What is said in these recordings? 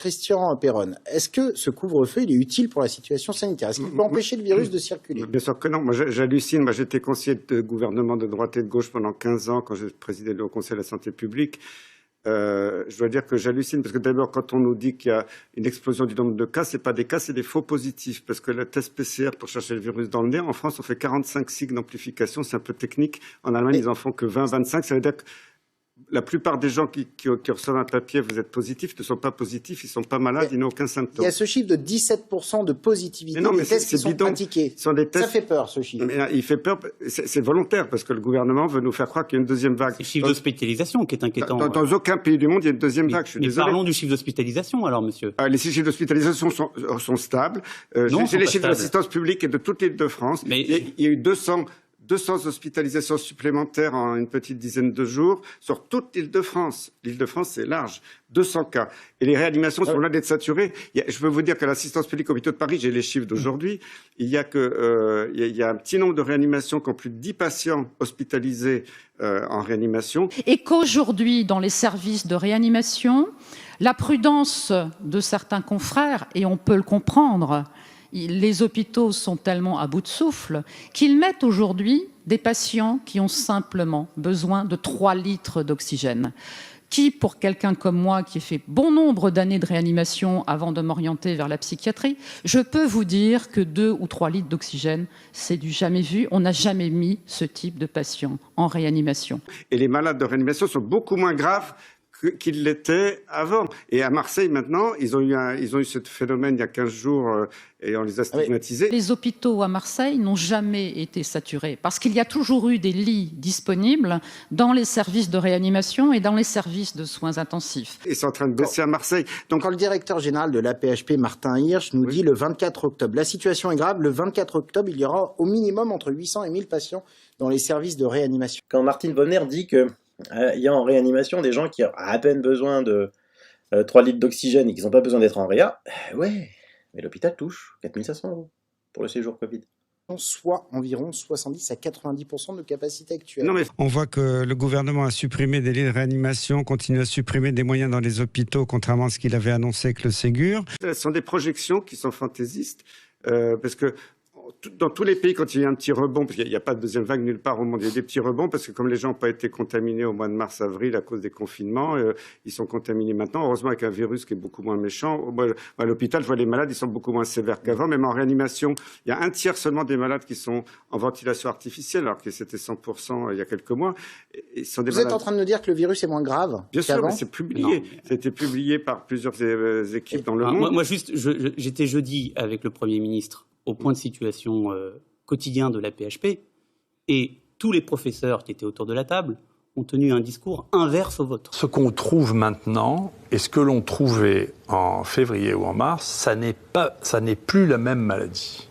Christian Perron, est-ce que ce couvre-feu il est utile pour la situation sanitaire? Est-ce qu'il peut empêcher le virus de circuler? Bien sûr que non. Moi, j'hallucine. Moi, j'étais conseiller de gouvernement de droite et de gauche pendant 15 ans quand j'ai présidé le Haut Conseil de la Santé publique. Je dois dire que j'hallucine parce que d'abord, quand on nous dit qu'il y a une explosion du nombre de cas, c'est pas des cas, c'est des faux positifs. Parce que le test PCR pour chercher le virus dans le nez, en France, on fait 45 cycles d'amplification. C'est un peu technique. En Allemagne, ils en font que 20, 25. Ça veut dire que la plupart des gens qui reçoivent un papier, vous êtes positif, ne sont pas positifs, ils ne sont pas malades, ils n'ont aucun symptôme. Il y a ce chiffre de 17% de positivité des tests qui sont pratiqués. Ça fait peur, ce chiffre. Mais il fait peur, c'est volontaire, parce que le gouvernement veut nous faire croire qu'il y a une deuxième vague. C'est le chiffre d'hospitalisation qui est inquiétant. Dans aucun pays du monde, il y a une deuxième vague, je suis désolé. Parlons du chiffre d'hospitalisation, alors, monsieur. Les chiffres d'hospitalisation sont stables. J'ai les chiffres de l'assistance publique et de toute l'Île-de-France. Il y a eu 200 hospitalisations supplémentaires en une petite dizaine de jours sur toute l'Île-de-France. L'Île-de-France, c'est large. 200 cas. Et les réanimations sont loin d'être saturées. Je peux vous dire qu'à l'assistance publique au hôpital de Paris, j'ai les chiffres d'aujourd'hui, il y a un petit nombre de réanimations qui ont plus de 10 patients hospitalisés en réanimation. Et qu'aujourd'hui, dans les services de réanimation, la prudence de certains confrères, et on peut le comprendre, les hôpitaux sont tellement à bout de souffle qu'ils mettent aujourd'hui des patients qui ont simplement besoin de 3 litres d'oxygène. Qui, pour quelqu'un comme moi, qui ai fait bon nombre d'années de réanimation avant de m'orienter vers la psychiatrie, je peux vous dire que 2 ou 3 litres d'oxygène, c'est du jamais vu. On n'a jamais mis ce type de patient en réanimation. Et les malades de réanimation sont beaucoup moins graves qu'ils l'étaient avant. Et à Marseille, maintenant, ils ont eu ce phénomène il y a 15 jours et on les a stigmatisés. Les hôpitaux à Marseille n'ont jamais été saturés parce qu'il y a toujours eu des lits disponibles dans les services de réanimation et dans les services de soins intensifs. Et c'est en train de baisser à Marseille. Donc, quand le directeur général de l'AP-HP, Martin Hirsch, nous dit le 24 octobre, la situation est grave, le 24 octobre, il y aura au minimum entre 800 et 1000 patients dans les services de réanimation. Quand Martine Bonner dit que il y a en réanimation des gens qui ont à peine besoin de 3 litres d'oxygène et qui n'ont pas besoin d'être en réa. Ouais, mais l'hôpital touche 4 500 € pour le séjour Covid. Soit environ 70 à 90% de capacité actuelle. Non, mais on voit que le gouvernement a supprimé des lits de réanimation, continue à supprimer des moyens dans les hôpitaux, contrairement à ce qu'il avait annoncé avec le Ségur. Ce sont des projections qui sont fantaisistes, parce que dans tous les pays, quand il y a un petit rebond, parce qu'il n'y a pas de deuxième vague nulle part au monde, il y a des petits rebonds, parce que comme les gens n'ont pas été contaminés au mois de mars-avril à cause des confinements, ils sont contaminés maintenant, heureusement avec un virus qui est beaucoup moins méchant. À l'hôpital, je vois les malades, ils sont beaucoup moins sévères qu'avant, même en réanimation. Il y a un tiers seulement des malades qui sont en ventilation artificielle, alors que c'était 100% il y a quelques mois. Vous êtes en train de nous dire que le virus est moins grave? Bien sûr, mais c'est publié. Ça a été publié par plusieurs équipes dans le monde. Moi, j'étais jeudi avec le Premier ministre au point de situation quotidien de la PHP, et tous les professeurs qui étaient autour de la table ont tenu un discours inverse au vôtre. Ce qu'on trouve maintenant et ce que l'on trouvait en février ou en mars, ça n'est plus la même maladie.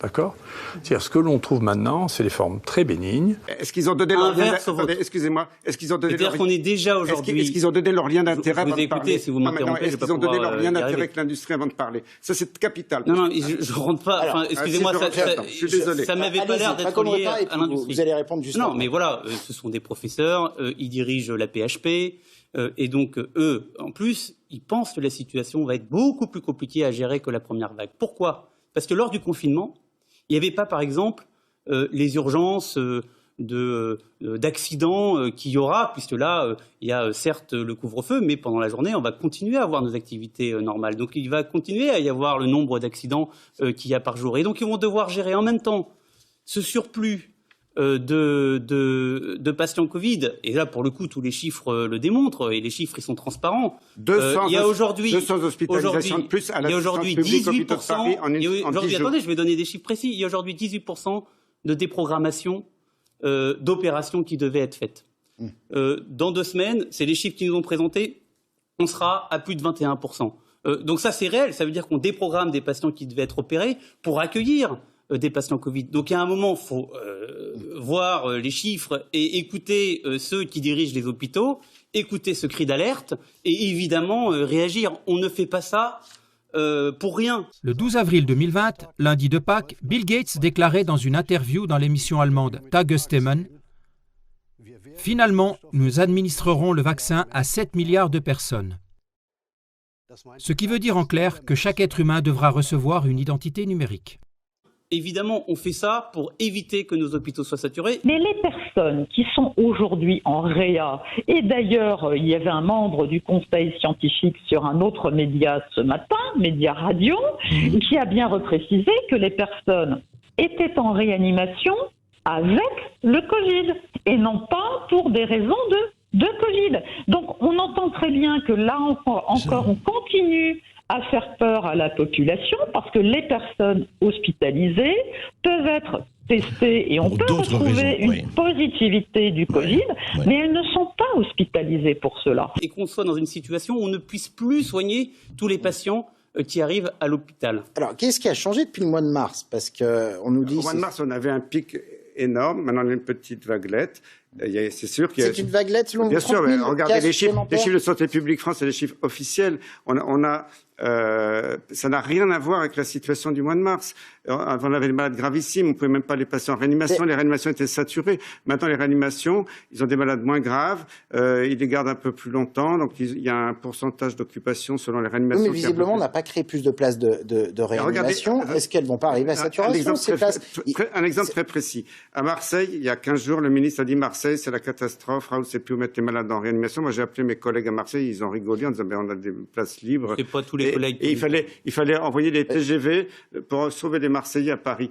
D'accord ? C'est-à-dire, ce que l'on trouve maintenant, c'est des formes très bénignes. Est-ce qu'ils ont donné leur lien d'intérêt ? Excusez-moi. Est-ce qu'ils ont donné C'est-à-dire qu'on est déjà aujourd'hui... Est-ce qu'ils ont donné leur lien d'intérêt avant de parler ? Si vous m'interrompez, est-ce qu'ils ont donné leur lien d'intérêt avec l'industrie avant de parler ? Ça, c'est capital. Non, je ne rentre pas... Enfin, excusez-moi, je suis désolé. Ça m'avait pas l'air d'être lié à l'industrie. Vous allez répondre justement. Non, mais voilà, ce sont des professeurs, ils dirigent la PHP, et donc, eux, en plus, ils pensent que la situation va être beaucoup plus compliquée à gérer que la première vague. Pourquoi ? Parce que lors du confinement, il n'y avait pas, par exemple, les urgences d'accidents qu'il y aura, puisque là, il y a certes le couvre-feu, mais pendant la journée, on va continuer à avoir nos activités normales. Donc, il va continuer à y avoir le nombre d'accidents qu'il y a par jour. Et donc, ils vont devoir gérer en même temps ce surplus de patients Covid, et là pour le coup tous les chiffres le démontrent, et les chiffres ils sont transparents. 200 il y a aujourd'hui 200 hospitalisations de plus à l'assistance publique au hôpital de Paris en 10 jours. Attendez, je vais donner des chiffres précis. Il y a aujourd'hui 18% de déprogrammation d'opérations qui devaient être faites. Dans 2 semaines, c'est les chiffres qui nous ont présentés, on sera à plus de 21%. Donc ça c'est réel, ça veut dire qu'on déprogramme des patients qui devaient être opérés pour accueillir des patients Covid. Donc, à un moment, il faut voir les chiffres et écouter ceux qui dirigent les hôpitaux, écouter ce cri d'alerte et évidemment réagir. On ne fait pas ça pour rien. Le 12 avril 2020, lundi de Pâques, Bill Gates déclarait dans une interview dans l'émission allemande Tagesthemen : « Finalement, nous administrerons le vaccin à 7 milliards de personnes. » Ce qui veut dire en clair que chaque être humain devra recevoir une identité numérique. Évidemment, on fait ça pour éviter que nos hôpitaux soient saturés. Mais les personnes qui sont aujourd'hui en réa, et d'ailleurs, il y avait un membre du conseil scientifique sur un autre média ce matin, Média Radio, qui a bien reprécisé que les personnes étaient en réanimation avec le Covid, et non pas pour des raisons de Covid. Donc, on entend très bien que là encore on continue à faire peur à la population parce que les personnes hospitalisées peuvent être testées et on peut retrouver une positivité du Covid, mais elles ne sont pas hospitalisées pour cela. Et qu'on soit dans une situation où on ne puisse plus soigner tous les patients qui arrivent à l'hôpital. Alors, qu'est-ce qui a changé depuis le mois de mars? Parce qu'on nous dit... Au mois de mars, on avait un pic énorme. Maintenant, on a une petite vaguelette. C'est sûr qu'il y a... C'est une vaguelette selon Bien sûr, mais regardez les chiffres de Santé publique France, c'est les chiffres officiels. Ça n'a rien à voir avec la situation du mois de mars. Avant, on avait des malades gravissimes, on ne pouvait même pas les passer en réanimation. Les réanimations étaient saturées. Maintenant, les réanimations, ils ont des malades moins graves, ils les gardent un peu plus longtemps, donc il y a un pourcentage d'occupation selon les réanimations. Oui, mais visiblement, on n'a pas créé plus de places de réanimation. Est-ce qu'elles ne vont pas arriver à saturation, ces places? Un exemple très précis. À Marseille, il y a 15 jours, le ministre a dit Marseille, c'est la catastrophe, Raoul ne sait plus où mettre les malades en réanimation. Moi, j'ai appelé mes collègues à Marseille, ils ont rigolé en disant on a des places libres. C'est pas tous les collègues. Et il fallait envoyer des TGV pour sauver les Marseillais à Paris.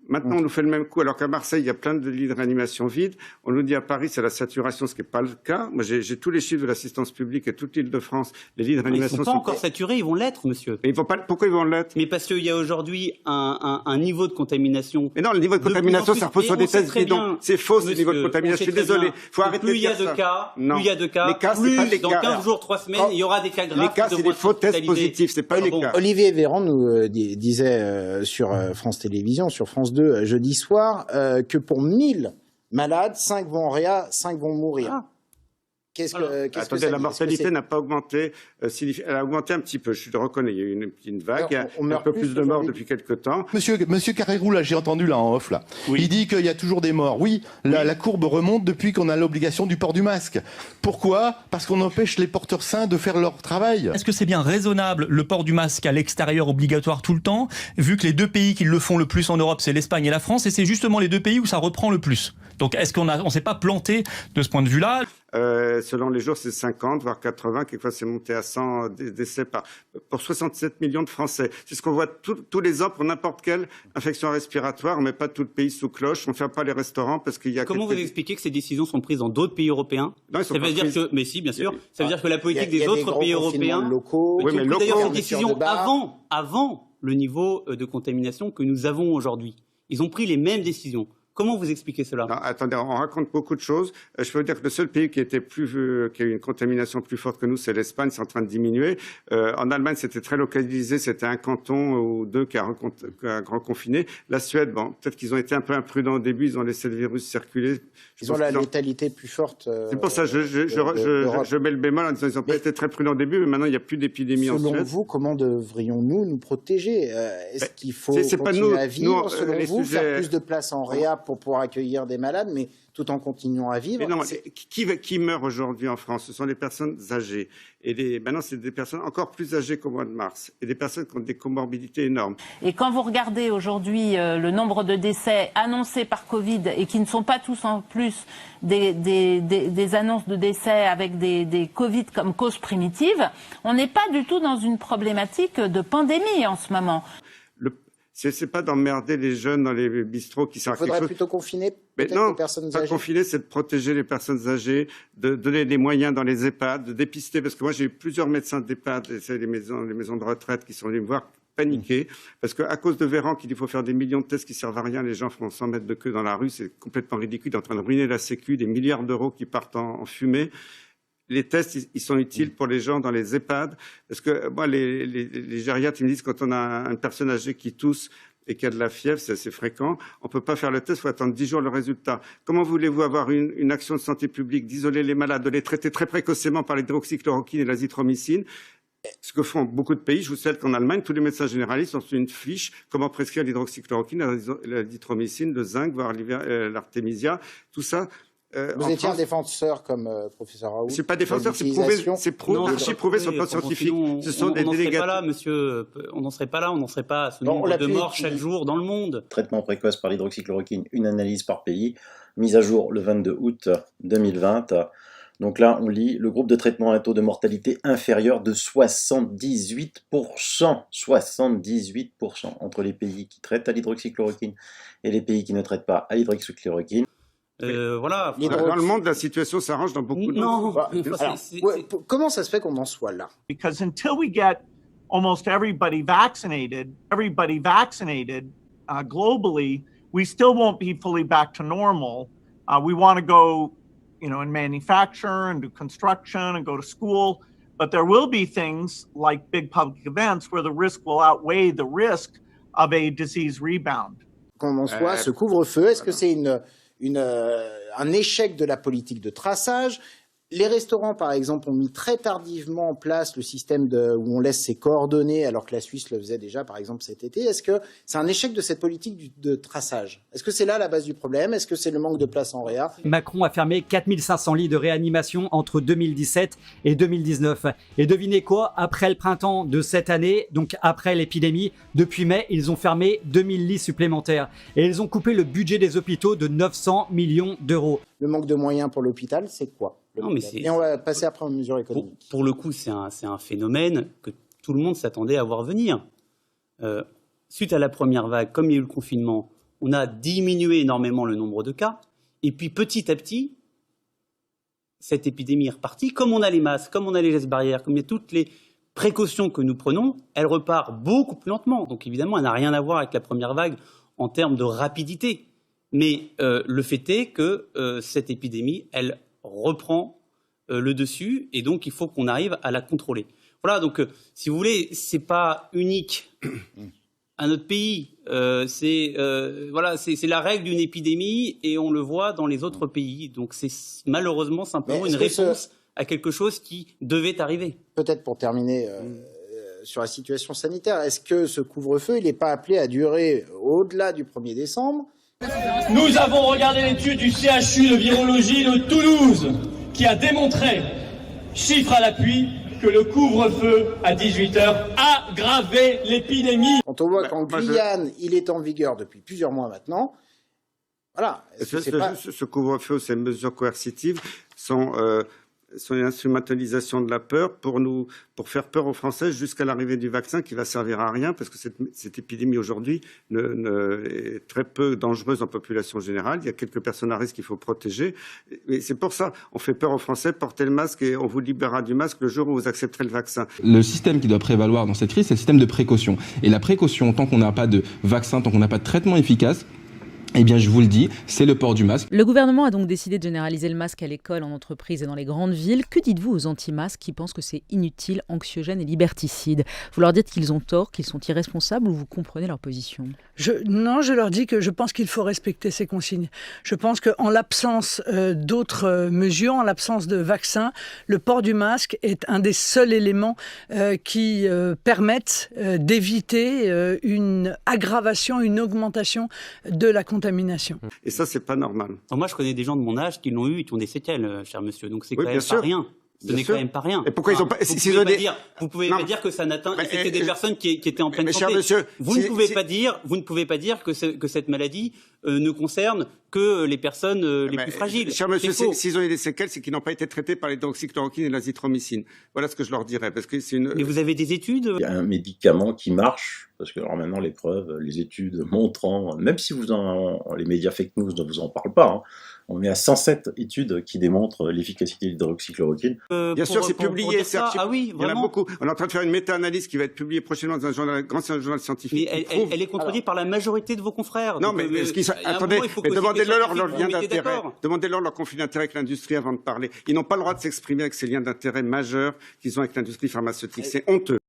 Maintenant, on nous fait le même coup, alors qu'à Marseille, il y a plein de lits de réanimation vides. On nous dit à Paris, c'est la saturation, ce qui n'est pas le cas. Moi, j'ai tous les chiffres de l'assistance publique et toute l'Île-de-France. Les lits de réanimation ils ne sont pas encore saturés, ils vont l'être, monsieur. Mais pourquoi ils vont l'être? Mais parce qu'il y a aujourd'hui un niveau de contamination. Mais non, le niveau de contamination, ça repose sur des tests bidons. C'est faux, ce niveau de contamination. Je suis désolé. Faut arrêter de dire ça. Plus il y a de cas, plus dans 15 jours, 3 semaines, il y aura des cas graves. Les cas, c'est des faux tests positifs, c'est pas les cas. Olivier Véran nous disait sur France Télévisions, sur France 2, jeudi soir, que pour 1000 malades, 5 vont en réa, 5 vont mourir. Attendez, la mortalité n'a pas augmenté. Elle a augmenté un petit peu, je le reconnais. Il y a eu une vague, il y a un peu plus de morts depuis quelques temps. Monsieur Carrérou, là, j'ai entendu là en off, là. Oui. Il dit qu'il y a toujours des morts. Oui, la courbe remonte depuis qu'on a l'obligation du port du masque. Pourquoi? Parce qu'on empêche les porteurs sains de faire leur travail. Est-ce que c'est bien raisonnable le port du masque à l'extérieur obligatoire tout le temps, vu que les deux pays qui le font le plus en Europe, c'est l'Espagne et la France, et c'est justement les deux pays où ça reprend le plus. Donc est-ce qu'on s'est pas planté de ce point de vue-là? Selon les jours, c'est 50, voire 80. Quelquefois, c'est monté à 100 décès pour 67 millions de Français. C'est ce qu'on voit tous les ans pour n'importe quelle infection respiratoire. On ne met pas tout le pays sous cloche. On ne ferme pas les restaurants parce qu'il y a... Comment vous expliquez que ces décisions sont prises dans d'autres pays européens? Non, ils sont pas prises. Mais si, bien sûr. Ça veut dire que la politique des autres pays européens... locaux. Oui, mais d'ailleurs, ces décisions avant le niveau de contamination que nous avons aujourd'hui. Ils ont pris les mêmes décisions. Comment vous expliquez cela? Non, attendez, on raconte beaucoup de choses. Je peux vous dire que le seul pays qui a eu une contamination plus forte que nous, c'est l'Espagne, c'est en train de diminuer. En Allemagne, c'était très localisé, c'était un canton ou deux qui a reconfiné. La Suède, bon, peut-être qu'ils ont été un peu imprudents au début, ils ont laissé le virus circuler. Ils ont la létalité plus forte. C'est pour ça que je mets le bémol en disant qu'ils ont pas été très prudents au début, mais maintenant il n'y a plus d'épidémie en Suède. Selon vous, comment devrions-nous nous protéger? Est-ce qu'il faut continuer à vivre, selon vous, faire plus de place en réa pour pouvoir accueillir des malades, mais tout en continuant à vivre? Mais non, qui meurt aujourd'hui en France? Ce sont les personnes âgées. Et maintenant, c'est des personnes encore plus âgées qu'au mois de mars. Et des personnes qui ont des comorbidités énormes. Et quand vous regardez aujourd'hui le nombre de décès annoncés par Covid et qui ne sont pas tous en plus des annonces de décès avec des Covid comme cause primitive, on n'est pas du tout dans une problématique de pandémie en ce moment. C'est pas d'emmerder les jeunes dans les bistrots qui sont... Il faudrait plutôt confiner les personnes âgées. Pas confiner, c'est de protéger les personnes âgées, de donner des moyens dans les EHPAD, de dépister, parce que moi j'ai eu plusieurs médecins d'EHPAD, c'est les maisons de retraite qui sont venus me voir paniquer, parce qu'à cause de Véran qu'il faut faire des millions de tests qui servent à rien, les gens font 100 mètres de queue dans la rue, c'est complètement ridicule, ils sont en train de ruiner la sécu, des milliards d'euros qui partent en fumée. Les tests, ils sont utiles pour les gens dans les EHPAD, parce que moi, les gériatres, ils me disent quand on a une personne âgée qui tousse et qui a de la fièvre, c'est assez fréquent, on ne peut pas faire le test, il faut attendre 10 jours le résultat. Comment voulez-vous avoir une action de santé publique, d'isoler les malades, de les traiter très précocement par l'hydroxychloroquine et l'azithromycine? Ce que font beaucoup de pays, je vous sais qu'en Allemagne, tous les médecins généralistes ont une fiche comment prescrire l'hydroxychloroquine, l'azithromycine, le zinc, voire l'artémisia, tout ça. Vous étiez un défenseur comme professeur Raoult. Je suis pas défenseur, c'est archi-prouvé sur le plan scientifique. Ce sont des délégats. Pas là, monsieur. On n'en serait pas là. On n'en serait pas à ce nombre de morts chaque jour dans le monde. Traitement précoce par l'hydroxychloroquine, une analyse par pays, mise à jour le 22 août 2020. Donc là, on lit le groupe de traitement a un taux de mortalité inférieur de 78%. 78% entre les pays qui traitent à l'hydroxychloroquine et les pays qui ne traitent pas à l'hydroxychloroquine. Voilà. Dans le monde, la situation s'arrange dans beaucoup de... Non. Comment ça se fait qu'on en soit là? Because until we get almost everybody vaccinated globally, we still won't be fully back to normal. We want to go, in manufacture and do construction and go to school, but there will be things like big public events where the risk will outweigh the risk of a disease rebound. Qu'on en soit, ce couvre-feu, est-ce que c'est un échec de la politique de traçage? Les restaurants, par exemple, ont mis très tardivement en place le système où on laisse ses coordonnées, alors que la Suisse le faisait déjà, par exemple, cet été. Est-ce que c'est un échec de cette politique de traçage? Est-ce que c'est là la base du problème? Est-ce que c'est le manque de place en réa? Macron a fermé 4500 lits de réanimation entre 2017 et 2019. Et devinez quoi? Après le printemps de cette année, donc après l'épidémie, depuis mai, ils ont fermé 2000 lits supplémentaires. Et ils ont coupé le budget des hôpitaux de 900 millions d'euros. Le manque de moyens pour l'hôpital, c'est quoi? Et on va passer après aux mesures économiques. Pour le coup, c'est un phénomène que tout le monde s'attendait à voir venir. Suite à la première vague, comme il y a eu le confinement, on a diminué énormément le nombre de cas. Et puis petit à petit, cette épidémie est repartie. Comme on a les masques, comme on a les gestes barrières, comme il y a toutes les précautions que nous prenons, elle repart beaucoup plus lentement. Donc évidemment, elle n'a rien à voir avec la première vague en termes de rapidité. Mais le fait est que cette épidémie, elle reprend le dessus et donc il faut qu'on arrive à la contrôler. Voilà, donc si vous voulez, c'est pas unique à notre pays. C'est la règle d'une épidémie et on le voit dans les autres pays. Donc c'est malheureusement simplement une réponse à quelque chose qui devait arriver. Peut-être pour terminer sur la situation sanitaire, est-ce que ce couvre-feu, il n'est pas appelé à durer au-delà du 1er décembre? Nous avons regardé l'étude du CHU de virologie de Toulouse qui a démontré, chiffre à l'appui, que le couvre-feu à 18h a aggravé l'épidémie. Quand on voit qu'en Guyane, il est en vigueur depuis plusieurs mois maintenant, voilà. Ce couvre-feu, ces mesures coercitives sont une instrumentalisation de la peur pour faire peur aux Français jusqu'à l'arrivée du vaccin qui va servir à rien parce que cette épidémie aujourd'hui est très peu dangereuse en population générale. Il y a quelques personnes à risque qu'il faut protéger. Et c'est pour ça on fait peur aux Français, portez le masque et on vous libérera du masque le jour où vous accepterez le vaccin. Le système qui doit prévaloir dans cette crise, c'est le système de précaution. Et la précaution, tant qu'on n'a pas de vaccin, tant qu'on n'a pas de traitement efficace, eh bien, je vous le dis, c'est le port du masque. Le gouvernement a donc décidé de généraliser le masque à l'école, en entreprise et dans les grandes villes. Que dites-vous aux anti-masques qui pensent que c'est inutile, anxiogène et liberticide? Vous leur dites qu'ils ont tort, qu'ils sont irresponsables ou vous comprenez leur position? Non, je leur dis que je pense qu'il faut respecter ces consignes. Je pense qu'en l'absence d'autres mesures, en l'absence de vaccins, le port du masque est un des seuls éléments qui permettent d'éviter une aggravation, une augmentation de la contamination. Et ça, c'est pas normal. Alors moi, je connais des gens de mon âge qui l'ont eu et qui ont des séquelles, cher monsieur. Donc c'est quand même pas rien. Ce n'est quand même pas rien. Et pourquoi ils ont pas... Vous pouvez pas dire que ça n'atteint... C'était des personnes qui étaient en pleine santé. Monsieur, vous ne pouvez pas dire que cette maladie ne concerne que les personnes les plus fragiles. Cher monsieur, s'ils ont eu des séquelles, c'est qu'ils n'ont pas été traités par l'hydroxychloroquine et l'azithromycine. Voilà ce que je leur dirais. Parce que c'est une... Mais vous avez des études? Il y a un médicament qui marche, parce que alors maintenant les preuves, les études montrant, même si les médias fake news ne vous en parlent pas, on est à 107 études qui démontrent l'efficacité de l'hydroxychloroquine. Bien sûr, c'est publié. Ah oui, il y en a beaucoup. On est en train de faire une méta-analyse qui va être publiée prochainement dans un grand journal scientifique. Mais elle est contredite par la majorité de vos confrères. Non, mais attendez, demandez-leur leur lien d'intérêt. Demandez-leur leur conflit d'intérêt avec l'industrie avant de parler. Ils n'ont pas le droit de s'exprimer avec ces liens d'intérêt majeurs qu'ils ont avec l'industrie pharmaceutique. C'est honteux.